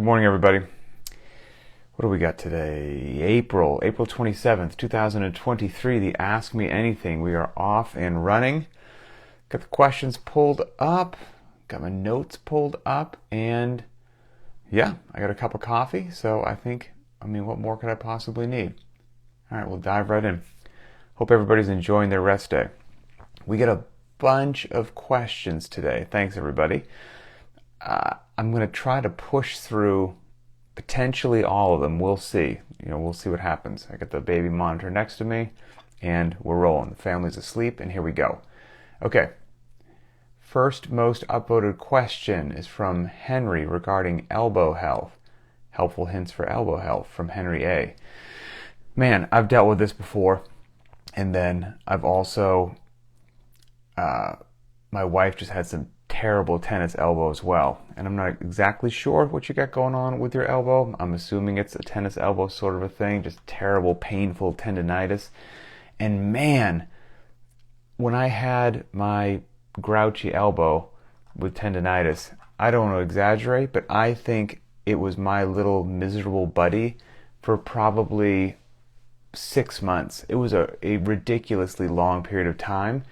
Good morning, everybody. What do we got today? April 27th, 2023, the Ask Me Anything. We are off and running. Got the questions pulled up, got my notes pulled up, and yeah, I got a cup of coffee, so what more could I possibly need? All right, we'll dive right in. Hope everybody's enjoying their rest day. We got a bunch of questions today. Thanks, everybody. I'm going to try to push through potentially all of them. We'll see. We'll see what happens. I got the baby monitor next to me, and we're rolling. The family's asleep, and here we go. Okay. First most upvoted question is from Henry regarding elbow health. Helpful hints for elbow health from Henry A. Man, I've dealt with this before, and then I've also, my wife just had some terrible tennis elbow as well, and I'm not exactly sure what you got going on with your elbow. I'm assuming it's a tennis elbow sort of a thing, just terrible, painful tendonitis. And man, when I had my grouchy elbow with tendonitis, I don't want to exaggerate, but I think it was my little miserable buddy for probably 6 months. It was a ridiculously long period of time.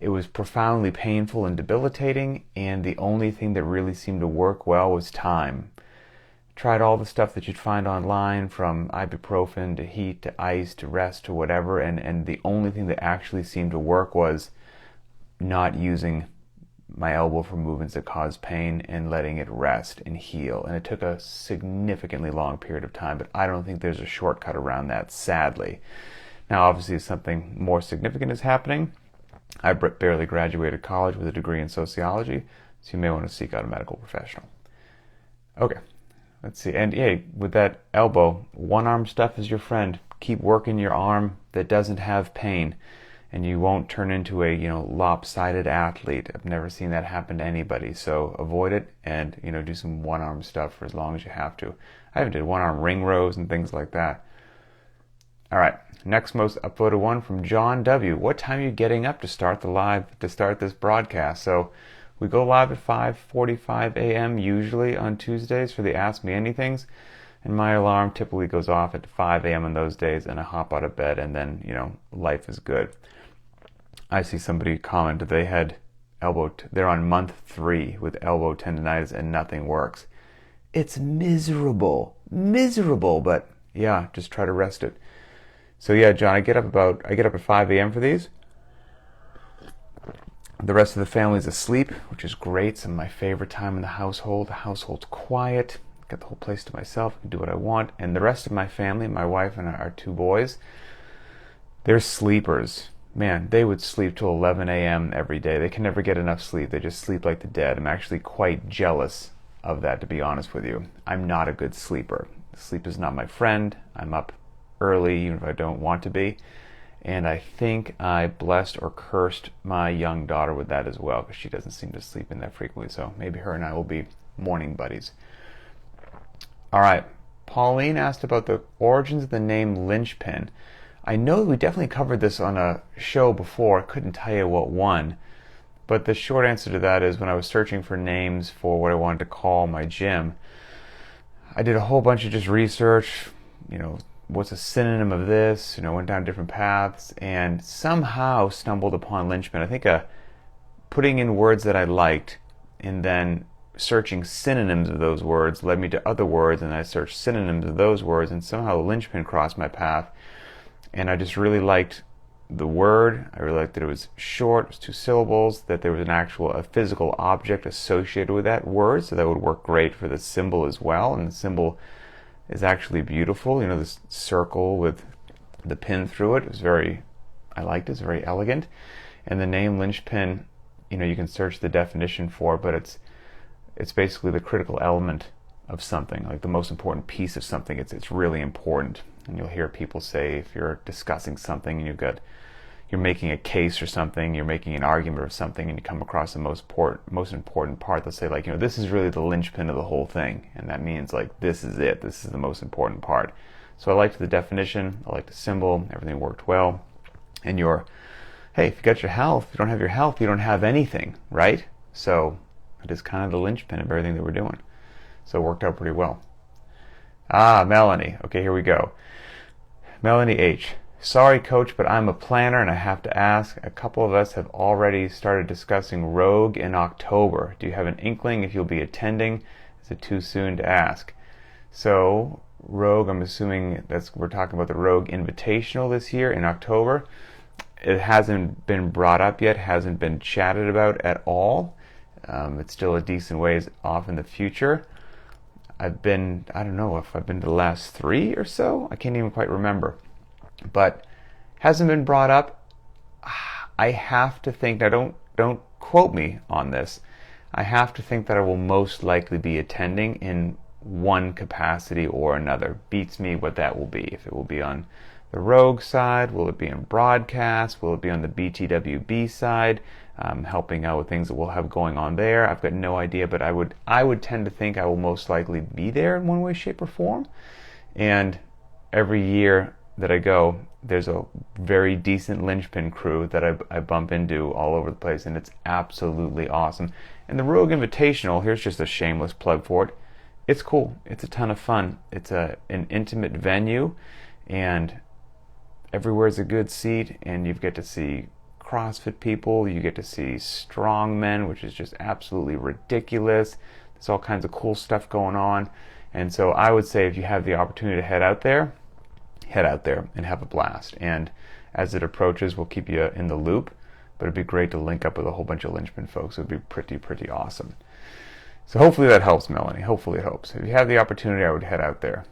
It was profoundly painful and debilitating, and the only thing that really seemed to work well was time. Tried all the stuff that you'd find online, from ibuprofen to heat to ice to rest to whatever, and the only thing that actually seemed to work was not using my elbow for movements that caused pain and letting it rest and heal. And it took a significantly long period of time, but I don't think there's a shortcut around that, sadly. Now, obviously, something more significant is happening. I barely graduated college with a degree in sociology, so you may want to seek out a medical professional. Okay, let's see. And hey, with that elbow, one-arm stuff is your friend. Keep working your arm that doesn't have pain, and you won't turn into a lopsided athlete. I've never seen that happen to anybody, so avoid it and do some one-arm stuff for as long as you have to. I even did one-arm ring rows and things like that. All right, next most upvoted one from John W. What time are you getting up to start this broadcast? So we go live at 5:45 a.m. usually on Tuesdays for the Ask Me Anythings, and my alarm typically goes off at 5 a.m. on those days, and I hop out of bed, and then life is good. I see somebody commented they're on month 3 with elbow tendonitis and nothing works. It's miserable, but yeah, just try to rest it. So yeah, John, I get up at 5 a.m. for these. The rest of the family's asleep, which is great. Some of my favorite time in the household. The household's quiet. Got the whole place to myself. I can do what I want. And the rest of my family, my wife and our 2 boys, they're sleepers. Man, they would sleep till 11 a.m. every day. They can never get enough sleep. They just sleep like the dead. I'm actually quite jealous of that, to be honest with you. I'm not a good sleeper. Sleep is not my friend. I'm up early, even if I don't want to be. And I think I blessed or cursed my young daughter with that as well, because she doesn't seem to sleep in that frequently. So maybe her and I will be morning buddies. All right. Pauline asked about the origins of the name Linchpin. I know we definitely covered this on a show before. I couldn't tell you what one. But the short answer to that is, when I was searching for names for what I wanted to call my gym, I did a whole bunch of just research, what's a synonym of this, went down different paths, and somehow stumbled upon Linchpin. I think putting in words that I liked and then searching synonyms of those words led me to other words, and I searched synonyms of those words, and somehow Linchpin crossed my path. And I just really liked the word. I really liked that it was short, it was 2 syllables, that there was a physical object associated with that word, so that would work great for the symbol as well. And the symbol is actually beautiful. This circle with the pin through it. I liked it. It's very elegant. And the name Linchpin, you can search the definition for, but it's basically the critical element of something, like the most important piece of something. It's really important. And you'll hear people say, if you're discussing something and you're making a case or something, you're making an argument or something, and you come across the most important part, they'll say, this is really the linchpin of the whole thing. And that means, this is it. This is the most important part. So I liked the definition. I liked the symbol. Everything worked well. And hey, if you got your health, you don't have your health, you don't have anything, right? So it is kind of the linchpin of everything that we're doing. So it worked out pretty well. Melanie. Okay, here we go. Melanie H. Sorry, Coach, but I'm a planner and I have to ask. A couple of us have already started discussing Rogue in October. Do you have an inkling if you'll be attending? Is it too soon to ask? So, Rogue, I'm assuming we're talking about the Rogue Invitational this year in October. It hasn't been brought up yet, hasn't been chatted about at all. It's still a decent ways off in the future. I don't know if I've been to the last 3 or so. I can't even quite remember. But hasn't been brought up. I have to think, now don't quote me on this. I have to think that I will most likely be attending in one capacity or another. Beats me what that will be. If it will be on the Rogue side, will it be in broadcast, will it be on the BTWB side, helping out with things that we'll have going on there. I've got no idea, but I would tend to think I will most likely be there in one way, shape, or form. And every year that I go, there's a very decent Linchpin crew that I bump into all over the place, and it's absolutely awesome. And the Rogue Invitational, here's just a shameless plug for it. It's cool. It's a ton of fun. It's an intimate venue, and everywhere's a good seat, and you get to see CrossFit people, you get to see strongmen, which is just absolutely ridiculous. There's all kinds of cool stuff going on. And so I would say if you have the opportunity to head out there and have a blast. And as it approaches, we'll keep you in the loop, but it'd be great to link up with a whole bunch of Linchpin folks. It would be pretty awesome. So hopefully that helps, Melanie. Hopefully it helps. If you have the opportunity, I would head out there.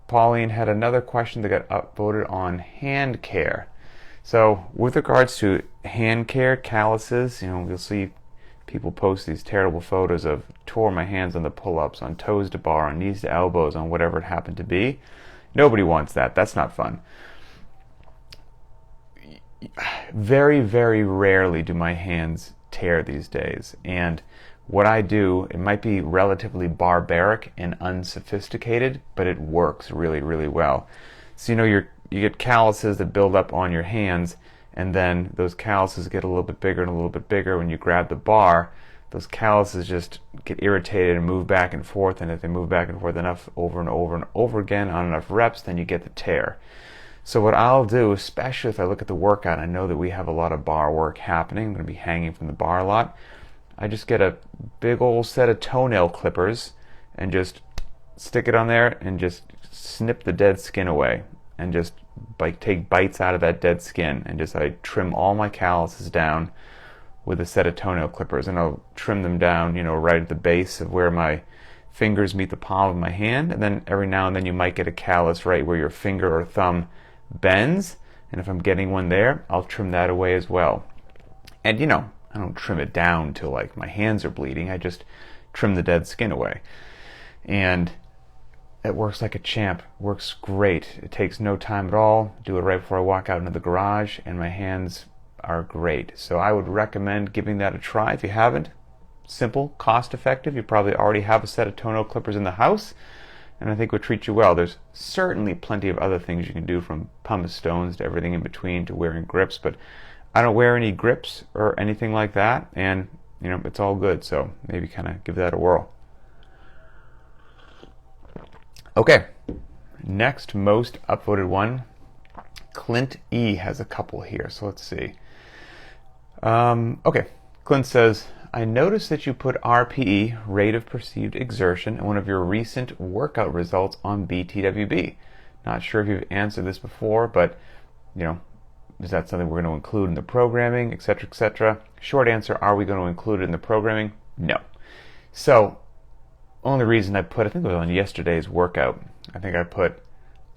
Pauline had another question that got upvoted on hand care. So with regards to hand care, calluses, you'll see people post these terrible photos of tore my hands on the pull-ups, on toes to bar, on knees to elbows, on whatever it happened to be. Nobody wants that. That's not fun. Very, very rarely do my hands tear these days. And what I do, it might be relatively barbaric and unsophisticated, but it works really, really well. So you get calluses that build up on your hands, and then those calluses get a little bit bigger and a little bit bigger when you grab the bar. Those calluses just get irritated and move back and forth, and if they move back and forth enough over and over and over again on enough reps, then you get the tear. So what I'll do, especially if I look at the workout, I know that we have a lot of bar work happening. I'm going to be hanging from the bar a lot. I just get a big old set of toenail clippers and just stick it on there and just snip the dead skin away, and just take bites out of that dead skin, and I trim all my calluses down with a set of toenail clippers, and I'll trim them down, right at the base of where my fingers meet the palm of my hand, and then every now and then you might get a callus right where your finger or thumb bends, and if I'm getting one there, I'll trim that away as well. And I don't trim it down till like my hands are bleeding. I just trim the dead skin away. And it works like a champ. Works great. It takes no time at all. Do it right before I walk out into the garage, and my hands are great. So I would recommend giving that a try if you haven't. Simple, cost effective. You probably already have a set of toenail clippers in the house, and I think would treat you well. There's certainly plenty of other things you can do, from pumice stones to everything in between to wearing grips, but I don't wear any grips or anything like that, and it's all good. So maybe kind of give that a whirl. Okay, next most upvoted one, Clint E has a couple here, so let's see. Okay, Clint says, I noticed that you put RPE, rate of perceived exertion, in one of your recent workout results on BTWB. Not sure if you've answered this before, but is that something we're going to include in the programming, etc., etc.? Short answer, are we going to include it in the programming? No. So, only reason I think it was on yesterday's workout, I think I put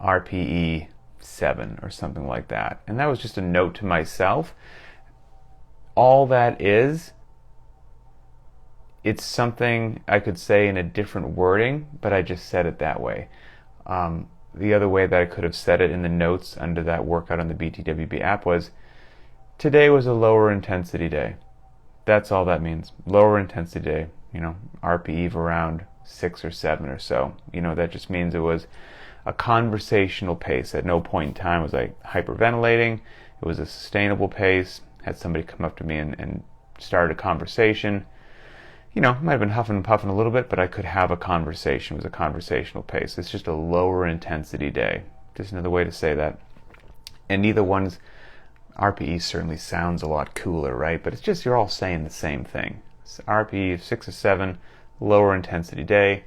RPE 7 or something like that. And that was just a note to myself. All that is, it's something I could say in a different wording, but I just said it that way. The other way that I could have said it in the notes under that workout on the BTWB app was, today was a lower intensity day. That's all that means. Lower intensity day. RPE of around 6 or 7 or so. That just means it was a conversational pace. At no point in time was I hyperventilating. It was a sustainable pace. Had somebody come up to me and start a conversation. might have been huffing and puffing a little bit, but I could have a conversation. It was a conversational pace. It's just a lower intensity day. Just another way to say that. And neither one's, RPE certainly sounds a lot cooler, right? But it's just, you're all saying the same thing. It's RPE of 6 or 7, lower intensity day.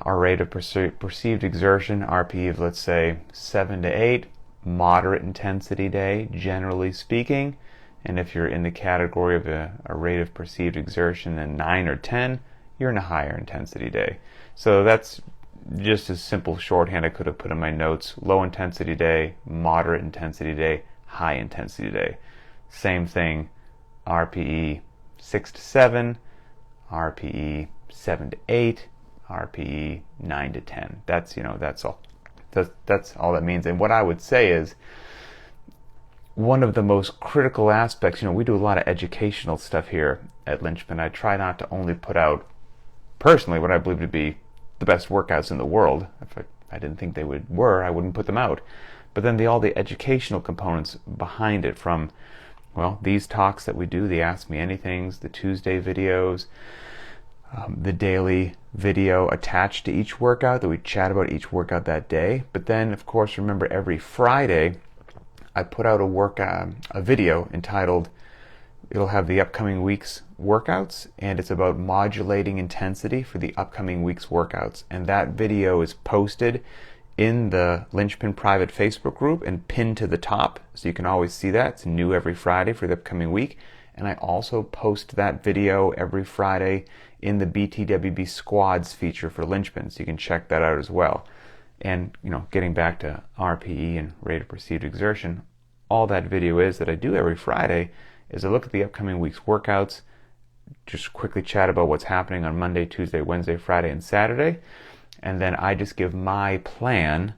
Our rate of perceived exertion, RPE of, let's say, 7 to 8, moderate intensity day, generally speaking. And if you're in the category of a rate of perceived exertion then 9 or 10, you're in a higher intensity day. So that's just a simple shorthand I could have put in my notes. Low intensity day, moderate intensity day, high intensity day. Same thing, RPE 6 to 7, RPE 7 to 8, RPE 9 to 10. That's all. That's all that means. And what I would say is, one of the most critical aspects, we do a lot of educational stuff here at Linchpin. I try not to only put out, personally, what I believe to be the best workouts in the world. If I didn't think they were, I wouldn't put them out. But then all the educational components behind it, from, these talks that we do, the Ask Me Anythings, the Tuesday videos, the daily video attached to each workout that we chat about each workout that day. But then, of course, remember, every Friday, I put out a video entitled, it'll have the upcoming week's workouts, and it's about modulating intensity for the upcoming week's workouts. And that video is posted in the Linchpin private Facebook group and pinned to the top, so you can always see that. It's new every Friday for the upcoming week. And I also post that video every Friday in the BTWB Squads feature for Linchpin, so you can check that out as well. And, getting back to RPE and rate of perceived exertion, all that video is that I do every Friday is I look at the upcoming week's workouts, just quickly chat about what's happening on Monday, Tuesday, Wednesday, Friday, and Saturday. And then I just give my plan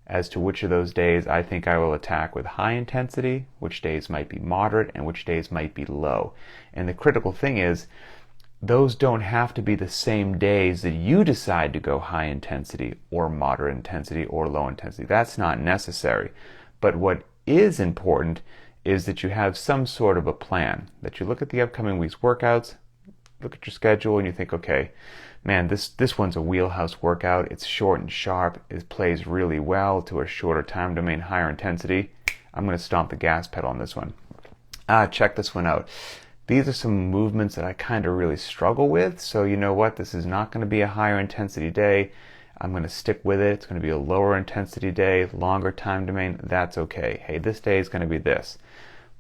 as to which of those days I think I will attack with high intensity, which days might be moderate, and which days might be low. And the critical thing is, those don't have to be the same days that you decide to go high intensity or moderate intensity or low intensity. That's not necessary. But what is important is that you have some sort of a plan, that you look at the upcoming week's workouts, look at your schedule, and you think, okay, man, this one's a wheelhouse workout. It's short and sharp. It plays really well to a shorter time domain, higher intensity. I'm going to stomp the gas pedal on this one. Check this one out. These are some movements that I kind of really struggle with. So you know what? This is not going to be a higher intensity day. I'm going to stick with it. It's going to be a lower intensity day, longer time domain. That's okay. Hey, this day is going to be this.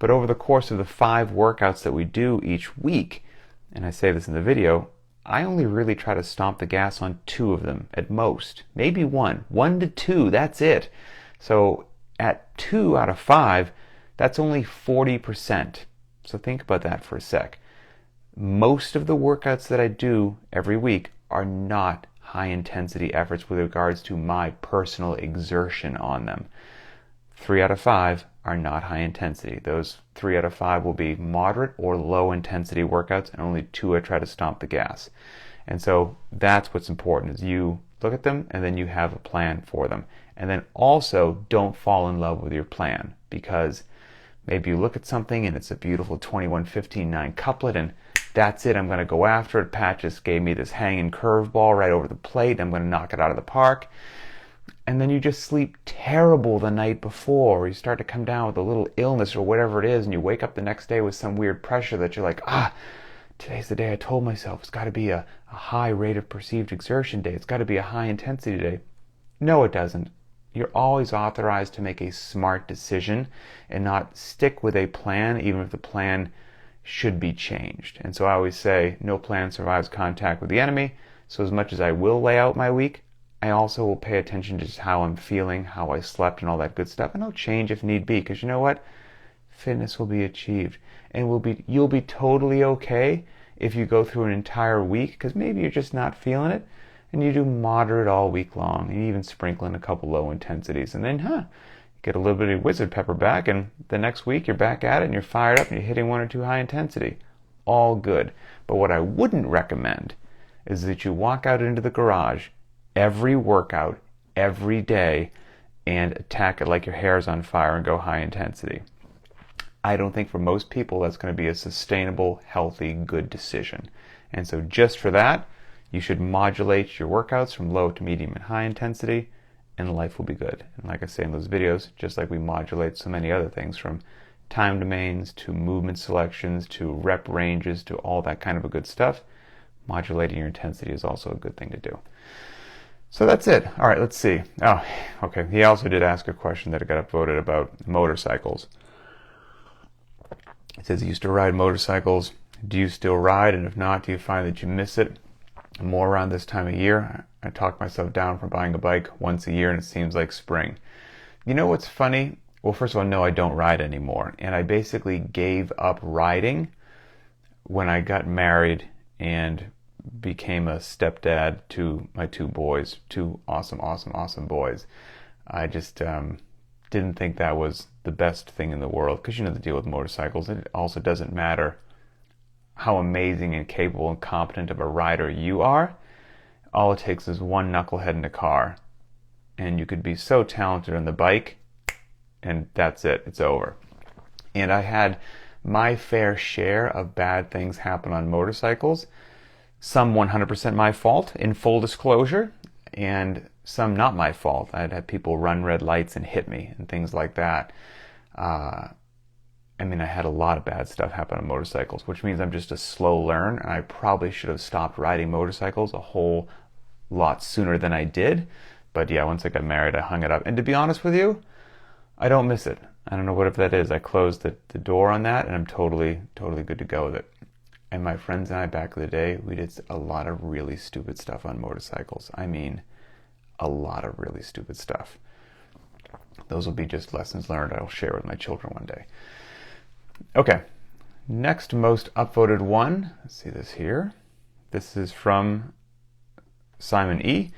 But over the course of the 5 workouts that we do each week, and I say this in the video, I only really try to stomp the gas on 2 of them at most. Maybe 1 to 2, that's it. So at 2 out of 5, that's only 40%. So think about that for a sec. Most of the workouts that I do every week are not high intensity efforts with regards to my personal exertion on them. 3 out of 5 are not high intensity. Those 3 out of 5 will be moderate or low intensity workouts, and only 2 I try to stomp the gas. And so that's what's important, is you look at them and then you have a plan for them. And then also, don't fall in love with your plan, because maybe you look at something and it's a beautiful 21-15-9 couplet, and that's it, I'm going to go after it. Pat just gave me this hanging curveball right over the plate. I'm going to knock it out of the park. And then you just sleep terrible the night before, or you start to come down with a little illness or whatever it is, and you wake up the next day with some weird pressure that you're like, today's the day I told myself. It's got to be a high rate of perceived exertion day. It's got to be a high intensity day. No, it doesn't. You're always authorized to make a smart decision and not stick with a plan, even if the plan should be changed. And so I always say, no plan survives contact with the enemy. So as much as I will lay out my week, I also will pay attention to just how I'm feeling, how I slept, and all that good stuff. And I'll change if need be, because you know what? Fitness will be achieved. And you'll be totally okay if you go through an entire week, because maybe you're just not feeling it, and you do moderate all week long, and you even sprinkle in a couple low intensities. And then, get a little bit of wizard pepper back, and the next week you're back at it, and you're fired up, and you're hitting 1 or 2 high intensity. All good. But what I wouldn't recommend is that you walk out into the garage every workout, every day, and attack it like your hair's on fire and go high intensity. I don't think for most people that's going to be a sustainable, healthy, good decision. And so just for that, you should modulate your workouts from low to medium and high intensity, and life will be good. And like I say in those videos, just like we modulate so many other things, from time domains to movement selections to rep ranges to all that kind of a good stuff, modulating your intensity is also a good thing to do. So that's it. All right, let's see. Oh, okay. He also did ask a question that got upvoted about motorcycles. It says he used to ride motorcycles. Do you still ride? And if not, do you find that you miss it more around this time of year? I talk myself down from buying a bike once a year, and it seems like spring. You know what's funny? Well, first of all, no, I don't ride anymore. And I basically gave up riding when I got married and became a stepdad to my two boys, two awesome boys. I just didn't think that was the best thing in the world, because you know the deal with motorcycles. It also doesn't matter how amazing and capable and competent of a rider you are. All it takes is one knucklehead in a car, and you could be so talented on the bike, and that's it. It's over. And I had my fair share of bad things happen on motorcycles. Some 100% my fault, in full disclosure, and some not my fault. I'd had people run red lights and hit me and things like that. I mean, I had a lot of bad stuff happen on motorcycles, which means I'm just a slow learner, and I probably should have stopped riding motorcycles a whole lot sooner than I did. But yeah, once I got married, I hung it up. And to be honest with you, I don't miss it. I don't know what if that is. I closed the door on that, and I'm totally good to go with it. And my friends and I, back in the day, we did a lot of really stupid stuff on motorcycles. I mean, a lot of really stupid stuff. Those will be just lessons learned I'll share with my children one day. Okay, next most upvoted one. Let's see this here. This is from Simon E.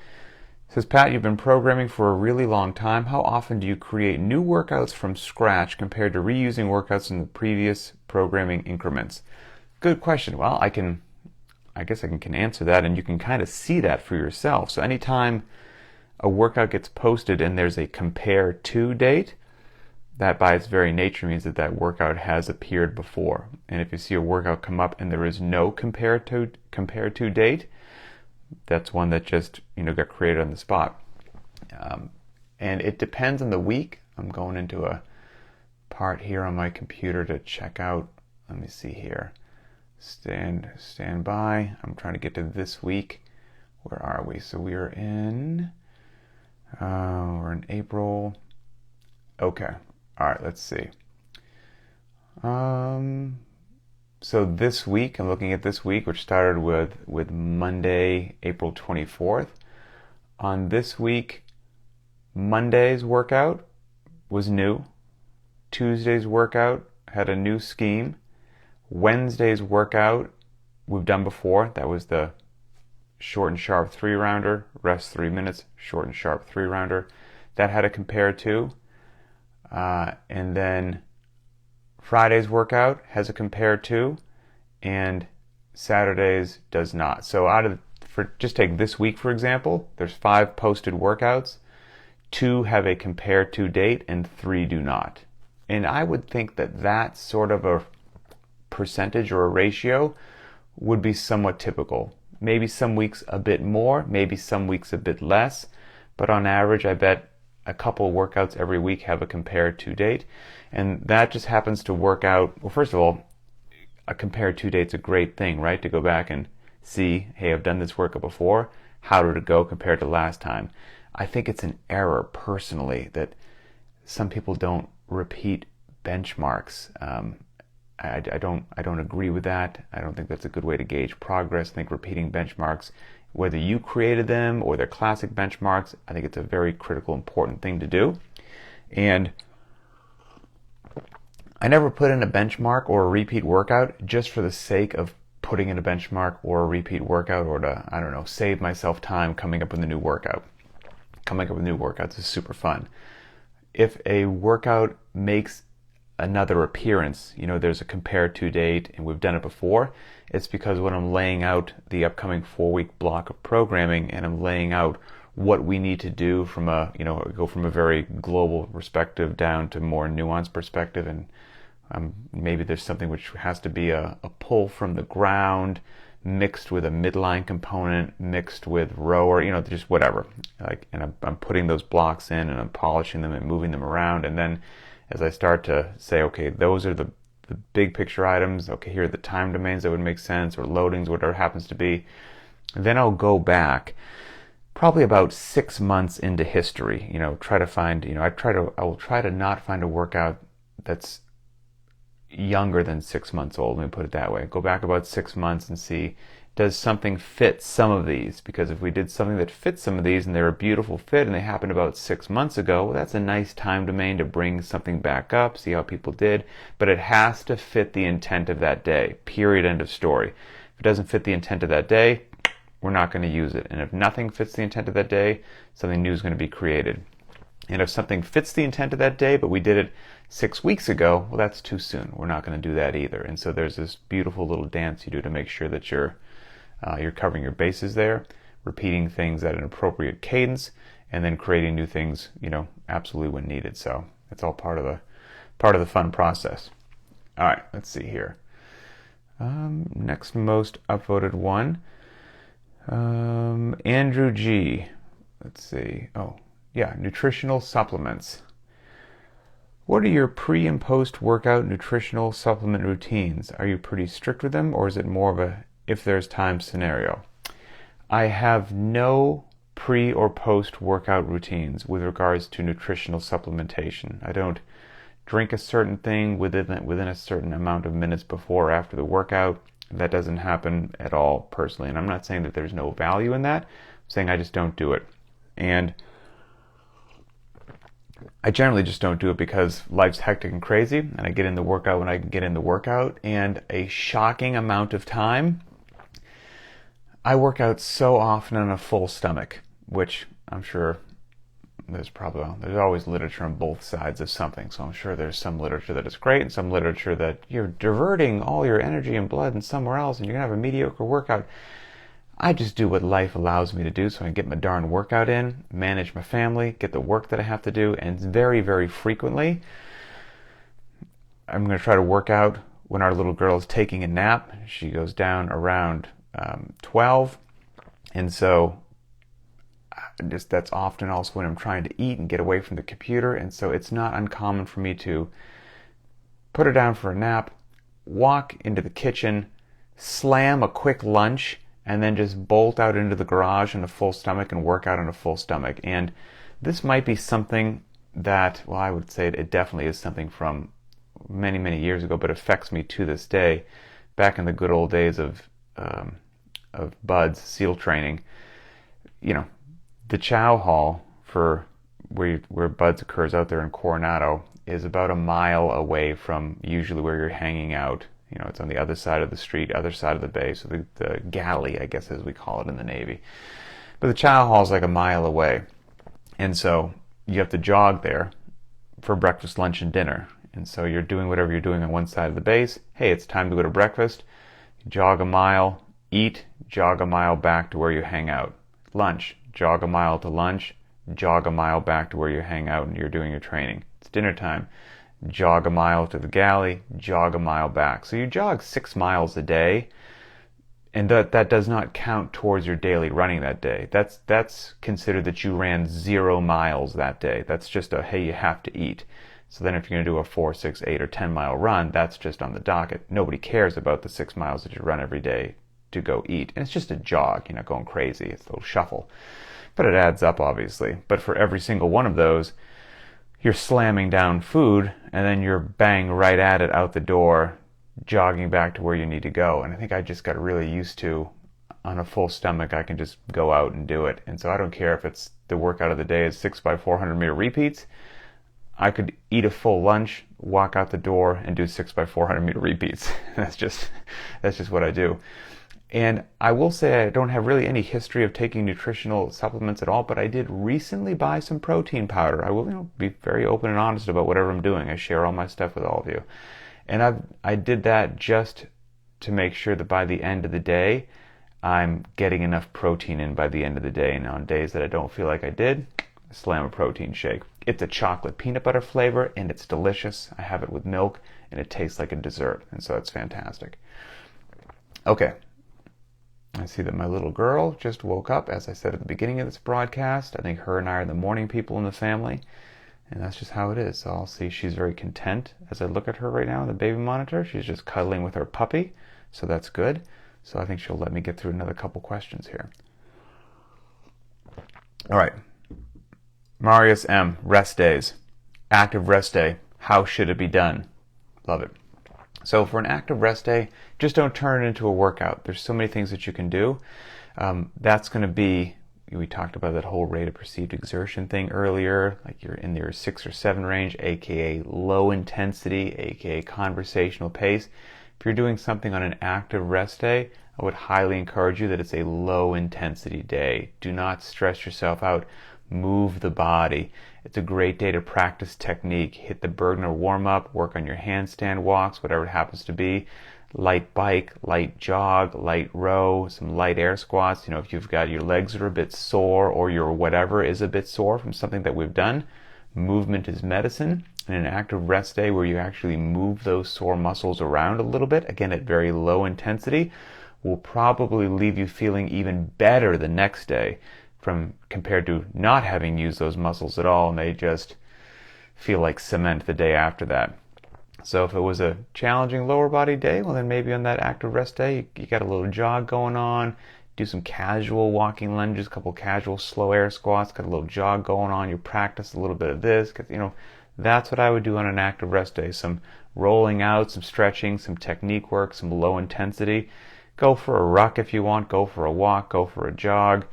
It says, Pat, you've been programming for a really long time. How often do you create new workouts from scratch compared to reusing workouts in the previous programming increments? Good question. Well, I guess I can answer that, and you can kind of see that for yourself. So anytime a workout gets posted and there's a compare to date, that by its very nature means that that workout has appeared before. And if you see a workout come up and there is no compare to date, that's one that just got created on the spot. And it depends on the week. I'm going into a part here on my computer to check out. Let me see here. Stand by. I'm trying to get to this week. Where are we? So we're in April. Okay. All right, let's see. So this week, I'm looking at this week, which started with Monday, April 24th. On this week, Monday's workout was new. Tuesday's workout had a new scheme. Wednesday's workout we've done before. That was the short and sharp 3-rounder, rest 3 minutes, short and sharp 3-rounder. That had a compare to. And then Friday's workout has a compare to, and Saturday's does not. So just take this week, for example, there's 5 posted workouts. 2 have a compare to date and 3 do not. And I would think that sort of a percentage or a ratio would be somewhat typical. Maybe some weeks a bit more, maybe some weeks a bit less, but on average I bet a couple of workouts every week have a compare to date, and that just happens to work out. Well, first of all, a compare to date's a great thing, right? To go back and see, hey, I've done this workout before. How did it go compared to last time? I think it's an error personally that some people don't repeat benchmarks. I don't agree with that. I don't think that's a good way to gauge progress. I think repeating benchmarks, whether you created them or they're classic benchmarks, I think it's a very critical, important thing to do. And I never put in a benchmark or a repeat workout just for the sake of putting in a benchmark or a repeat workout, or to, save myself time coming up with a new workout. Coming up with new workouts is super fun. If a workout makes another appearance, there's a compare to date and we've done it before, it's because when I'm laying out the upcoming 4-week block of programming and I'm laying out what we need to do go from a very global perspective down to more nuanced perspective, and Maybe there's something which has to be a pull from the ground, mixed with a midline component, mixed with rower, just whatever. And I'm putting those blocks in, and I'm polishing them and moving them around. And then as I start to say, okay, those are the big picture items. Okay, here are the time domains that would make sense, or loadings, whatever it happens to be. Then I'll go back probably about 6 months into history. Try to find. I will try to not find a workout that's younger than 6 months old. Let me put it that way. Go back about 6 months and see, does something fit some of these? Because if we did something that fits some of these and they're a beautiful fit and they happened about 6 months ago, well, that's a nice time domain to bring something back up, see how people did. But it has to fit the intent of that day. Period. End of story. If it doesn't fit the intent of that day, we're not going to use it. And if nothing fits the intent of that day, something new is going to be created. And if something fits the intent of that day, but we did it 6 weeks ago, well, that's too soon. We're not going to do that either. And so there's this beautiful little dance you do to make sure that you're covering your bases there, repeating things at an appropriate cadence, and then creating new things, absolutely when needed. So it's all part of the fun process. All right, let's see here. Next most upvoted one, Andrew G. Let's see. Oh, yeah, nutritional supplements. What are your pre and post workout nutritional supplement routines? Are you pretty strict with them, or is it more of a if there's time scenario? I have no pre or post workout routines with regards to nutritional supplementation. I don't drink a certain thing within a certain amount of minutes before or after the workout. That doesn't happen at all personally. And I'm not saying that there's no value in that. I'm saying I just don't do it. And I generally just don't do it because life's hectic and crazy, and I get in the workout when I can get in the workout, and a shocking amount of time. I work out so often on a full stomach, which I'm sure there's always literature on both sides of something, so I'm sure there's some literature that is great and some literature that you're diverting all your energy and blood and somewhere else and you're going to have a mediocre workout. I just do what life allows me to do so I can get my darn workout in, manage my family, get the work that I have to do, and very, very frequently, I'm going to try to work out when our little girl is taking a nap. She goes down around 12, and so that's often also when I'm trying to eat and get away from the computer, and so it's not uncommon for me to put her down for a nap, walk into the kitchen, slam a quick lunch, and then just bolt out into the garage on a full stomach and work out on a full stomach. And this might be something that, well, I would say it definitely is something from many, many years ago, but affects me to this day. Back in the good old days of BUD/S, SEAL training, the chow hall for where BUD/S occurs out there in Coronado is about a mile away from usually where you're hanging out. It's on the other side of the street, other side of the bay, so the galley, I guess, as we call it in the Navy. But the chow hall is like a mile away. And so you have to jog there for breakfast, lunch, and dinner. And so you're doing whatever you're doing on one side of the base. Hey, it's time to go to breakfast. Jog a mile, eat, jog a mile back to where you hang out. Lunch, jog a mile to lunch, jog a mile back to where you hang out and you're doing your training. It's dinner time. Jog a mile to the galley, jog a mile back. So you jog 6 miles a day, and that does not count towards your daily running that day. That's considered that you ran 0 miles that day. That's just hey, you have to eat. So then if you're going to do a 4, 6, 8, or 10 mile run, that's just on the docket. Nobody cares about the 6 miles that you run every day to go eat. And it's just a jog, you're not going crazy. It's a little shuffle. But it adds up, obviously. But for every single one of those, you're slamming down food, and then you're bang right at it out the door, jogging back to where you need to go. And I think I just got really used to, on a full stomach, I can just go out and do it. And so I don't care if it's the workout of the day is 6 by 400 meter repeats. I could eat a full lunch, walk out the door, and do 6 by 400 meter repeats. That's just what I do. And I will say I don't have really any history of taking nutritional supplements at all, but I did recently buy some protein powder. I will be very open and honest about whatever I'm doing. I share all my stuff with all of you. And I did that just to make sure that by the end of the day, I'm getting enough protein in by the end of the day. And on days that I don't feel like I did, slam a protein shake. It's a chocolate peanut butter flavor, and it's delicious. I have it with milk, and it tastes like a dessert, and so it's fantastic. Okay. I see that my little girl just woke up, as I said at the beginning of this broadcast. I think her and I are the morning people in the family, and that's just how it is. So I'll see she's very content as I look at her right now on the baby monitor. She's just cuddling with her puppy, so that's good. So I think she'll let me get through another couple questions here. All right. Marius M. Rest days. Active rest day. How should it be done? Love it. So for an active rest day, just don't turn it into a workout. There's so many things that you can do. That's going to be, we talked about that whole rate of perceived exertion thing earlier, like you're in your 6 or 7 range, aka low intensity, aka conversational pace. If you're doing something on an active rest day, I would highly encourage you that it's a low intensity day. Do not stress yourself out. Move the body. It's a great day to practice technique. Hit the Bergner warm-up, work on your handstand walks, whatever it happens to be. Light bike, light jog, light row, some light air squats. If you've got your legs are a bit sore or your whatever is a bit sore from something that we've done, movement is medicine. And an active rest day where you actually move those sore muscles around a little bit, again at very low intensity, will probably leave you feeling even better the next day compared to not having used those muscles at all, and they just feel like cement the day after that. So if it was a challenging lower body day, well then maybe on that active rest day, you got a little jog going on, do some casual walking lunges, a couple casual slow air squats, got a little jog going on, you practice a little bit of this, because that's what I would do on an active rest day. Some rolling out, some stretching, some technique work, some low intensity. Go for a ruck if you want, go for a walk, go for a jog.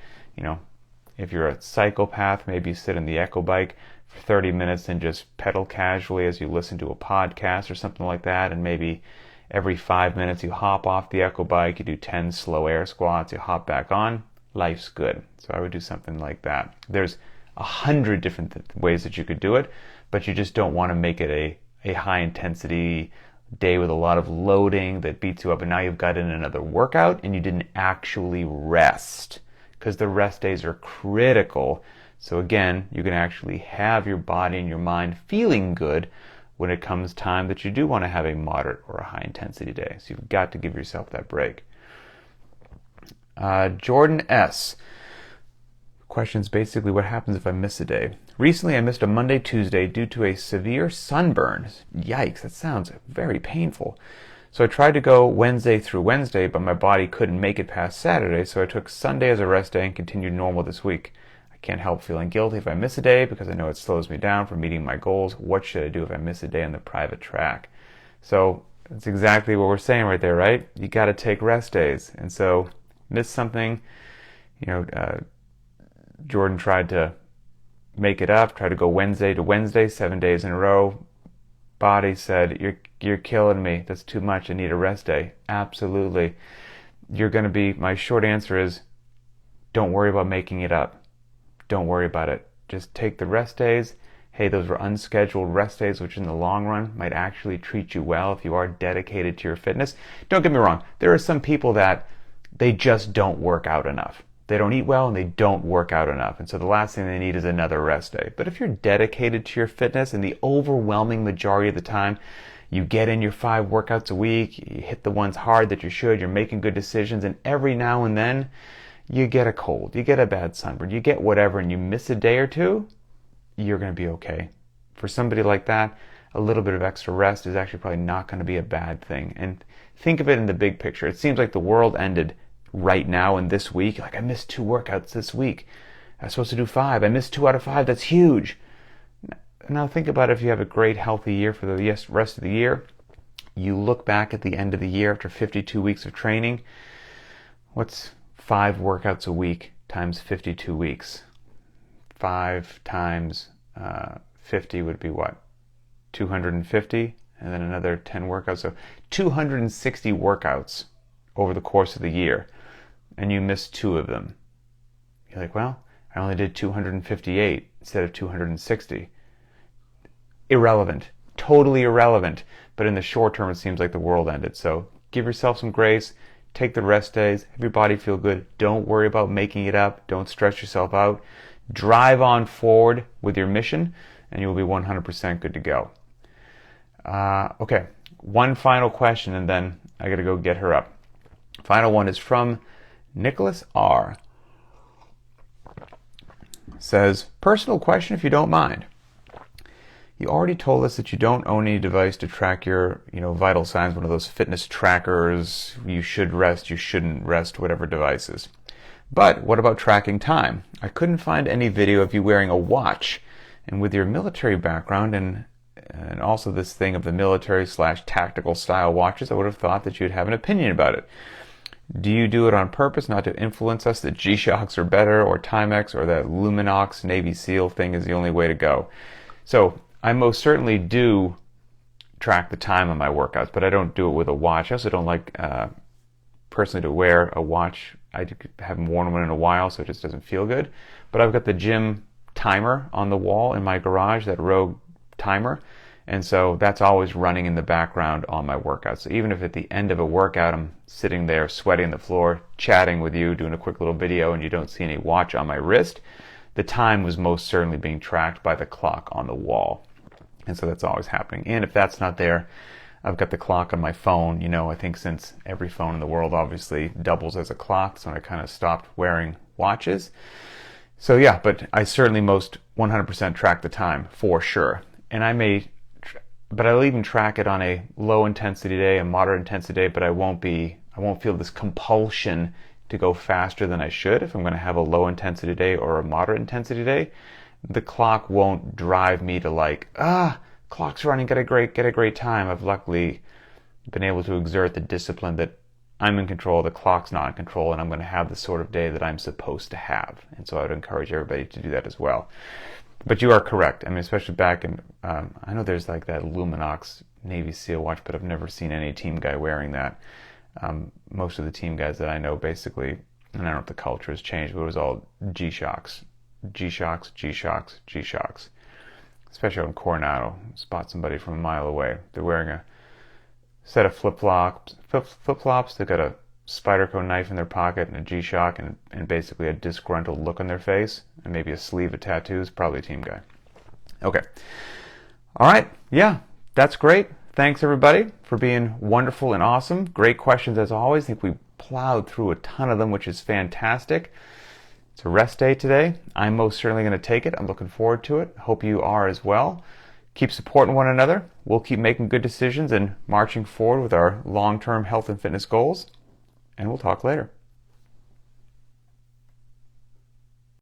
If you're a psychopath, maybe you sit in the echo bike for 30 minutes and just pedal casually as you listen to a podcast or something like that, and maybe every 5 minutes you hop off the echo bike, you do 10 slow air squats, you hop back on. Life's good. So I would do something like that. There's 100 different ways that you could do it, but you just don't want to make it a high intensity day with a lot of loading that beats you up, and now you've got in another workout and you didn't actually rest, because the rest days are critical. So again, you can actually have your body and your mind feeling good when it comes time that you do want to have a moderate or a high intensity day. So you've got to give yourself that break. Jordan S. Question's basically what happens if I miss a day. Recently I missed a Monday, Tuesday due to a severe sunburn. Yikes, that sounds very painful. So I tried to go Wednesday through Wednesday, but my body couldn't make it past Saturday, so I took Sunday as a rest day and continued normal this week. I can't help feeling guilty if I miss a day because I know it slows me down from meeting my goals. What should I do if I miss a day on the private track? So that's exactly what we're saying right there, right? You got to take rest days. And so miss something, Jordan tried to make it up, tried to go Wednesday to Wednesday, 7 days in a row. Body said, you're killing me. That's too much. I need a rest day. Absolutely. My short answer is, don't worry about making it up. Don't worry about it. Just take the rest days. Hey, those were unscheduled rest days, which in the long run might actually treat you well if you are dedicated to your fitness. Don't get me wrong. There are some people that they just don't work out enough. They don't eat well and they don't work out enough. And so the last thing they need is another rest day. But if you're dedicated to your fitness and the overwhelming majority of the time you get in your 5 workouts a week, you hit the ones hard that you should, you're making good decisions, and every now and then you get a cold, you get a bad sunburn, you get whatever, and you miss a day or two, you're going to be okay. For somebody like that, a little bit of extra rest is actually probably not going to be a bad thing. And think of it in the big picture. It seems like the world ended right now in this week. Like, I missed 2 workouts this week. I was supposed to do 5. I missed 2 out of 5. That's huge. Now think about if you have a great healthy year for the rest of the year. You look back at the end of the year after 52 weeks of training. What's 5 workouts a week times 52 weeks? 5 times 50 would be what? 250? And then another 10 workouts. So 260 workouts over the course of the year. And you missed 2 of them. You're like, well, I only did 258 instead of 260. Irrelevant. Totally irrelevant. But in the short term, it seems like the world ended. So give yourself some grace. Take the rest days. Have your body feel good. Don't worry about making it up. Don't stress yourself out. drive on forward with your mission, and you'll be 100% good to go. Okay, one final question, and then I got to go get her up. Final one is from Nicholas R. Says, personal question if you don't mind. You already told us that you don't own any device to track your, vital signs, one of those fitness trackers, you should rest, you shouldn't rest, whatever devices. But what about tracking time? I couldn't find any video of you wearing a watch. And with your military background and also this thing of the military/tactical style watches, I would have thought that you'd have an opinion about it. Do you do it on purpose, not to influence us that G-Shocks are better, or Timex, or that Luminox Navy SEAL thing is the only way to go? So I most certainly do track the time on my workouts, but I don't do it with a watch. I also don't like personally to wear a watch. I haven't worn one in a while, so it just doesn't feel good. But I've got the gym timer on the wall in my garage, that Rogue timer, and so that's always running in the background on my workout. So even if at the end of a workout I'm sitting there sweating on the floor, chatting with you, doing a quick little video, and you don't see any watch on my wrist, the time was most certainly being tracked by the clock on the wall. And so that's always happening. And if that's not there, I've got the clock on my phone. I think since every phone in the world obviously doubles as a clock, so I kind of stopped wearing watches. So yeah, but I certainly most 100% track the time for sure. And but I'll even track it on a low intensity day, a moderate intensity day, but I won't feel this compulsion to go faster than I should. If I'm going to have a low intensity day or a moderate intensity day, the clock won't drive me to clock's running, get a great time. I've luckily been able to exert the discipline that I'm in control, the clock's not in control, and I'm going to have the sort of day that I'm supposed to have. And so I would encourage everybody to do that as well. But you are correct. I mean, especially back in, I know there's like that Luminox Navy SEAL watch, but I've never seen any team guy wearing that. Most of the team guys that I know basically, and I don't know if the culture has changed, but it was all G-Shocks. G-Shocks, G-Shocks, G-Shocks. Especially out in Coronado, spot somebody from a mile away. They're wearing a set of flip-flops. They've got a Spyderco knife in their pocket and a G-Shock and basically a disgruntled look on their face and maybe a sleeve of tattoos. Probably a team guy. Okay. All right. Yeah, that's great. Thanks, everybody, for being wonderful and awesome. Great questions, as always. I think we plowed through a ton of them, which is fantastic. It's a rest day today. I'm most certainly going to take it. I'm looking forward to it. Hope you are as well. Keep supporting one another. We'll keep making good decisions and marching forward with our long-term health and fitness goals. And we'll talk later.